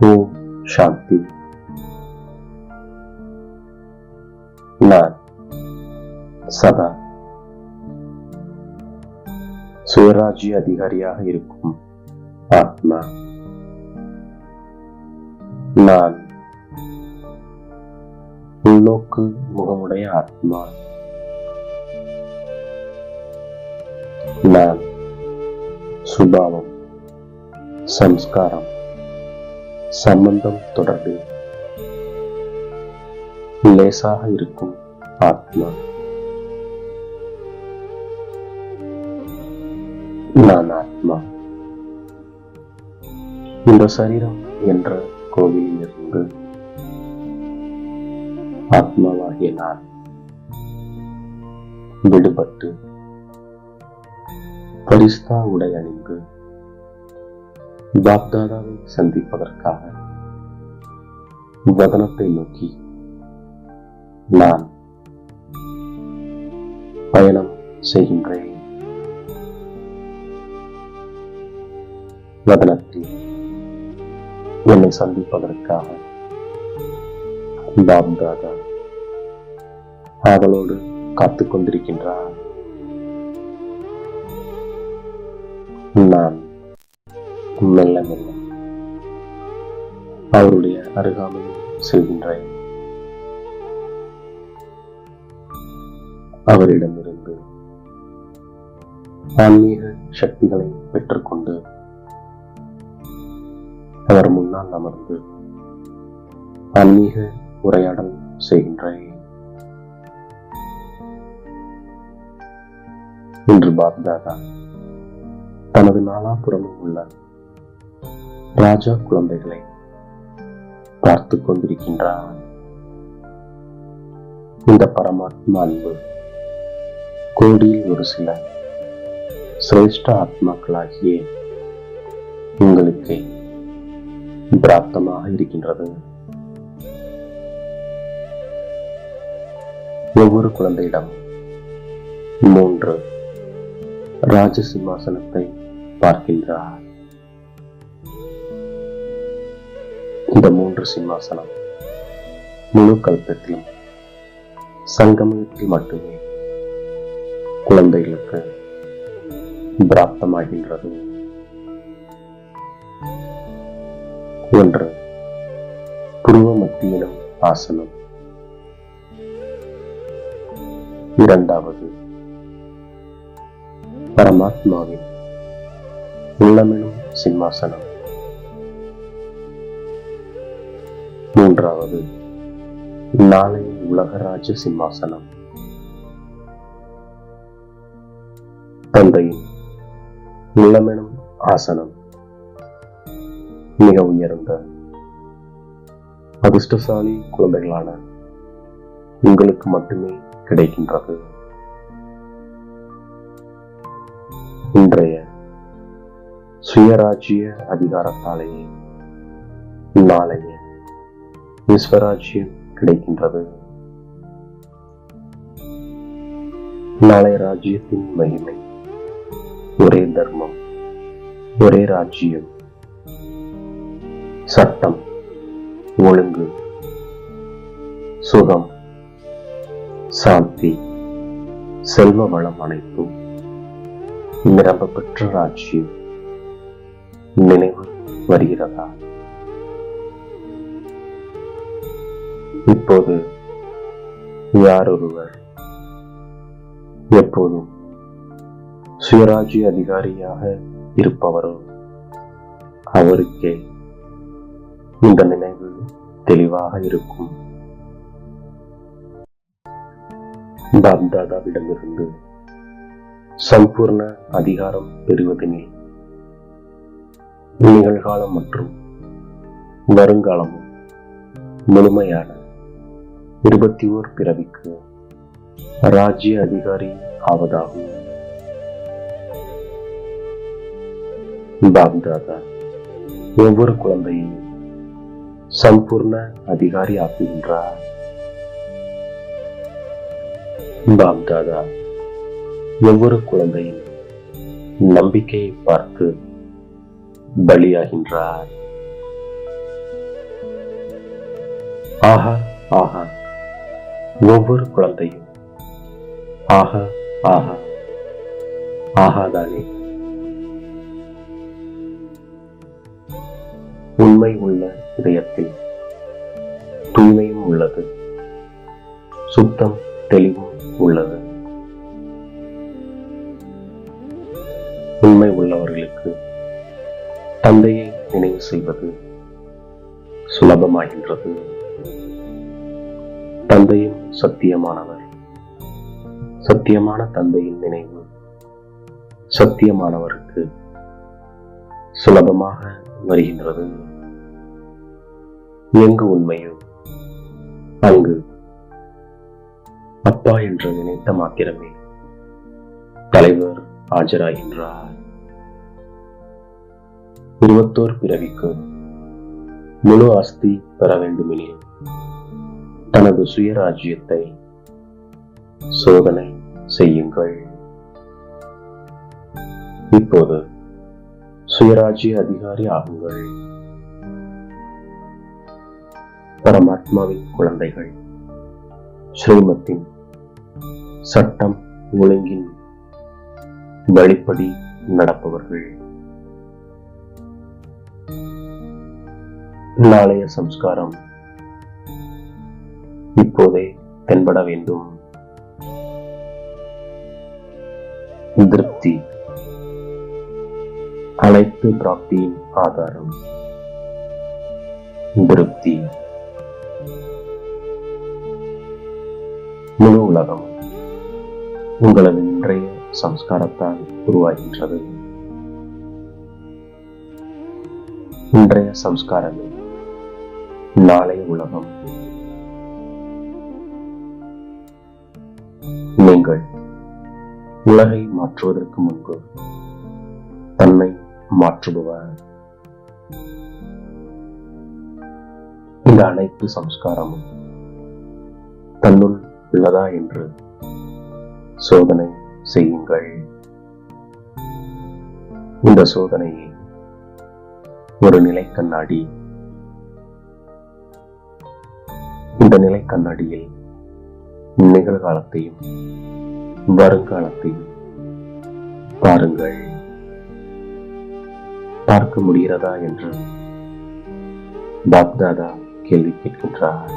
ஓம் சாந்தி. நான் சதா சுயராஜ்ய அதிகாரியாக இருக்கும் ஆத்மா. நான் உள்நோக்கு முகமுடைய ஆத்மா. நான் சுபாவம், சம்ஸ்காரம், சம்பந்தம் தொடர்பு லேசாக இருக்கும் ஆத்மா. நான் ஆத்மா. இந்த சரீரம் என்ற கோவிலில் இருந்து ஆத்மாவாகிய நான் விடுபட்டு பரிஸ்தா உடை அணிந்து பாப்தாதாவை சந்திப்பதற்காக வதனத்தை நோக்கி நான் பயணம் செய்கின்றேன். வதனத்தில் என்னை சந்திப்பதற்காக பாப்தாதா அவளோடு காத்துக் கொண்டிருக்கின்றார். நான் மெல்ல மெல்ல அவருடைய அருகாமையில் செல்கின்றேன். அவரிடமிருந்து ஆன்மீக சக்திகளை பெற்றுக்கொண்டு அவர் முன்னால் அமர்ந்து ஆன்மீக உரையாடல் செய்கின்றேன். இன்று பாப்தாதா தனது நாலாபுறமும் உள்ள ராஜா குழந்தைகளை பார்த்துக் கொண்டிருக்கின்றார். இந்த பரமாத்மா அன்பு கோடியில் ஒரு சில சிரேஷ்ட ஆத்மாக்களாகிய உங்களுக்கு பிராப்தமாக இருக்கின்றது. ஒவ்வொரு குழந்தையிடம் 3 ராஜ சிம்மாசனத்தை பார்க்கின்றார். இந்த 3 சிம்மாசனம் முழு கல்பத்திலும் சங்கமத்தில் மட்டுமே குழந்தைகளுக்கு பிராப்தமாகின்றது. 1 புருவ மத்தியிலும் ஆசனம். 2வது பரமாத்மாவின் உள்ளமெனும் சிம்மாசனம். 3வது நாளைய உலகராஜ சிம்மாசனம். தந்தையின் உள்ளமெனும் ஆசனம் மிக உயர்ந்த அதிர்ஷ்டசாலி குழந்தைகளான உங்களுக்கு மட்டுமே கிடைக்கின்றது. இன்றைய சுயராஜ்ய அதிகாரத்தாலேயே நாளைய விஸ்வராஜ்யம் கிடைக்கின்றது. நாளைய ராஜ்யத்தின் மகிமை ஒரே தர்மம், ஒரே ராஜ்யம், சட்டம், ஒழுங்கு, சுகம், சாந்தி, செல்வ வளம் அனைத்தும் நிரம்ப பெற்ற ராஜ்யம் நினைவு வருகிறதா? இப்போது யாரொருவர் எப்போதும் சுயராஜ்ய அதிகாரியாக இருப்பவரோ அவருக்கே இந்த நினைவு தெளிவாக இருக்கும். பாப்தாதாவிடமிருந்து சம்பூர்ண அதிகாரம் பெறுவதனில் நிகழ்காலம் மற்றும் வருங்காலமும் முழுமையான 21 பிறவிக்கு ராஜ்ய அதிகாரி ஆவதாகும். பாப்தாதா ஒவ்வொரு குழந்தையும் சம்பூர்ண அதிகாரி ஆக்குகின்றார். பாப்தாதா ஒவ்வொரு குழந்தையின் நம்பிக்கையை பார்த்து பலியாகின்றார். ஆஹா ஆஹா, ஒவ்வொரு குழந்தையும் ஆஹா ஆஹா ஆகாதானே. உண்மை உள்ள இதயத்தில் தூய்மையும் உள்ளது, சுத்தம் தெளிவும் உள்ளது. உண்மை உள்ளவர்களுக்கு தந்தையை நினைவு செய்வது சுலபமாகின்றது. தந்தையும் சத்தியமானவர். சத்தியமான தந்தையின் நினைவு சத்தியமானவருக்கு சுலபமாக வருகின்றது. எங்கு உண்மையோ அங்கு அப்பா என்று நினைத்த மாத்திரமே தலைவர் ஆஜராகின்றார். 21 பிறவிக்கு முழு ஆஸ்தி பெற வேண்டுமெனில் தனது சுயராஜ்யத்தை சோதனை செய்யுங்கள். இப்போது சுயராஜ்ய அதிகாரி ஆகுங்கள். பரமாத்மாவின் குழந்தைகள், ஸ்ரீமத்தின் சட்டம் ஒழுங்கின் வழிப்படி நடப்பவர்கள். நாளைய சம்ஸ்காரம் இப்போதே தென்பட வேண்டும். திருப்தி அனைத்து பிராப்தியின் ஆதாரம். திருப்தி முழு உலகம் உங்களது இன்றைய சம்ஸ்காரத்தால் உருவாகின்றது. இன்றைய சம்ஸ்காரமே நாளைய உலகம். நீங்கள் உலகை மாற்றுவதற்கு முன்பு தன்னை மாற்றுபவர். இந்த அனைத்து சம்ஸ்காரமும் தன்னுள் உள்ளதா என்று சோதனை செய்யுங்கள். இந்த சோதனையை ஒரு நிலை கண்ணாடி. இந்த நிலை கண்ணாடியில் நிகழ்காலத்தையும் வருங்காலத்தையும் பாருங்கள். பார்க்க முடிகிறதா என்று பாப்தாதா கேள்வி கேட்கின்றார்.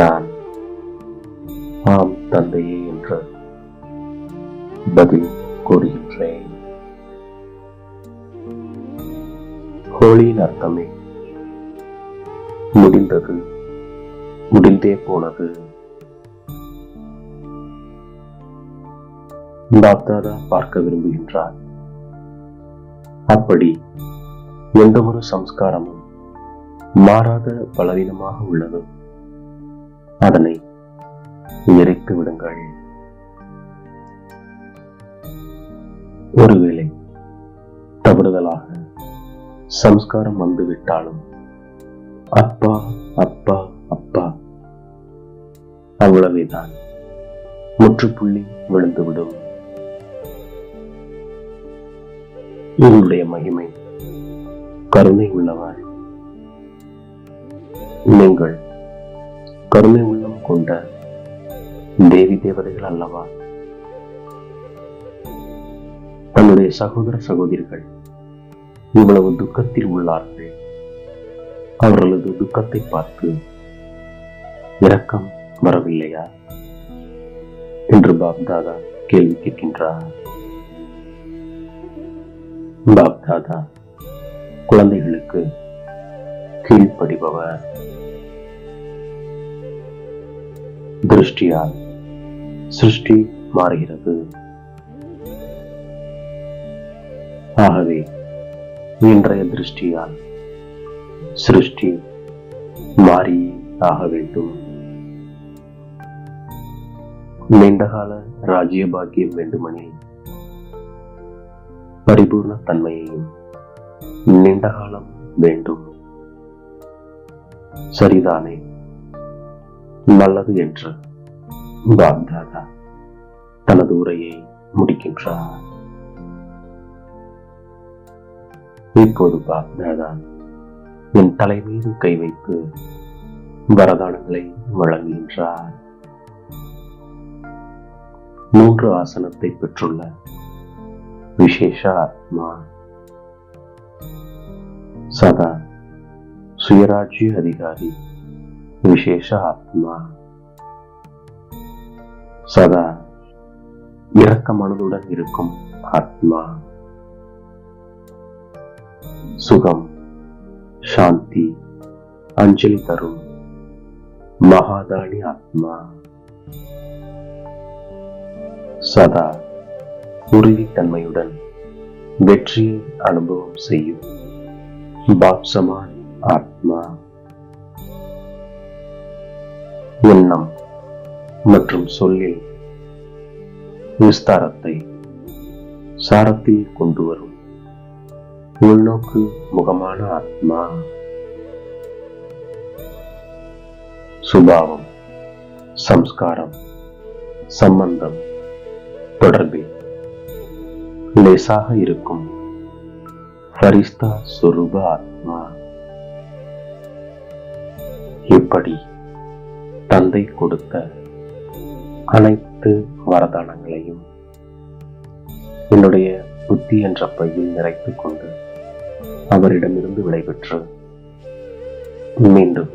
நான் ஆம் தந்தையே என்று பதில் கூறுகின்றேன். ஹோலியின் அர்த்தமே முடிந்தது, முடிந்தே போனது. பாப்தாதா பார்க்க விரும்புகின்றார். அப்படி எந்த ஒரு சம்ஸ்காரமும் மாறாத பலவீனமாக உள்ளது, அதனை எரித்து விடுங்கள். ஒருவேளை தவறுதலாக சம்ஸ்காரம் வந்துவிட்டாலும் அப்பா அப்பா அப்பா அவ்வளவேதான், முற்றுப்புள்ளி விழுந்துவிடும். இவருடைய மகிமை கருணை உள்ளவர். நீங்கள் கருணை உள்ளம் கொண்ட தேவி தேவதைகள் அல்லவா? தன்னுடைய சகோதர சகோதரிகள் இவ்வளவு துக்கத்தில் உள்ளார்கள். அவர்களது துக்கத்தை பார்த்து இரக்கம் வரவில்லையா என்று பாப்தாதா கேள்வி கேட்கின்றார். பாப்தாதா குழந்தைகளுக்கு கீழ்ப்படிபவர். திருஷ்டியால் சிருஷ்டி மாறுகிறது. ஆகவே இன்றைய திருஷ்டியால் சிருஷ்டி மாறி ஆக வேண்டும். நீண்டகால ராஜ்ய பாக்கியம் வேண்டுமெனில் பரிபூர்ண தன்மையையும் நீண்டகாலம் வேண்டும். சரிதானே? நல்லது என்று பாப்தாதா தனது உரையை முடிக்கின்றார். இப்போது பாப்தாதா என் தலை மீது கை வைத்து வரதானங்களை வழங்குகின்றார். 3 ஆசனத்தை பெற்றுள்ள விசேஷ ஆத்மா, சதா சுயராஜ்ய அதிகாரி விசேஷ ஆத்மா, சதா இரக்க மனதுடன் இருக்கும் ஆத்மா, சுகம் சாந்தி அஞ்சலி தரும் மகாதானி ஆத்மா, சதா உறுதித்தன்மையுடன் வெற்றியை அனுபவம் செய்யும் பாப்சமான் ஆத்மா, எண்ணம் மற்றும் சொல்லில் விஸ்தாரத்தை சாரத்தில் கொண்டு வரும் உள்நோக்கு முகமான ஆத்மா, சுபாவம் சம்ஸ்காரம் சம்பந்தம் தொடர்பில் லேசாக இருக்கும் ஃபரிஸ்தா சொரூப ஆத்மா. இப்படி தந்தை கொடுத்த அனைத்து வரதானங்களையும் என்னுடைய புத்தி என்ற பையில் நிறைத்துக் கொண்டு அவரிடமிருந்து விடைபெற்று மீண்டும்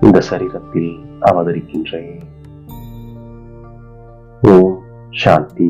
இந்த சரீரத்தில் அவதரிக்கின்றேன். ஓம் சாந்தி.